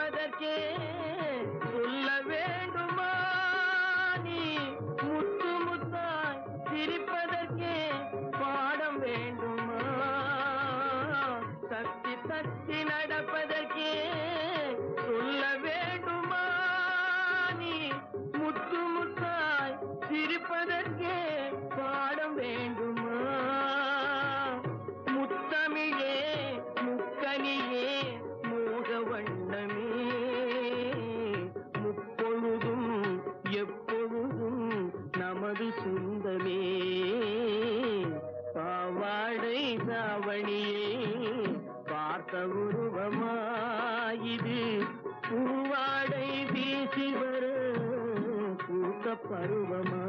கேட்பதற்கே சொல்ல வேண்டுமா நீ முத்து முத்தாய் சிரிப்பதற்கே பாடம் வேண்டுமா தத்தி தத்தி நடப்பதற்கே சொல்ல வேண்டுமா நீ முத்து முத்தாய் சிரிப்பதற்கே பாடம் வேண்டுமா முத்தமிழே முக்கனியே மோக வண்ணமே முப்பொழுதும் எப்பொழுதும் நமது சொந்தமே பாவாடை சாவணியே பார்த்த உருவமாயிது பூவாடை வீசி வர பூத்த பருவமா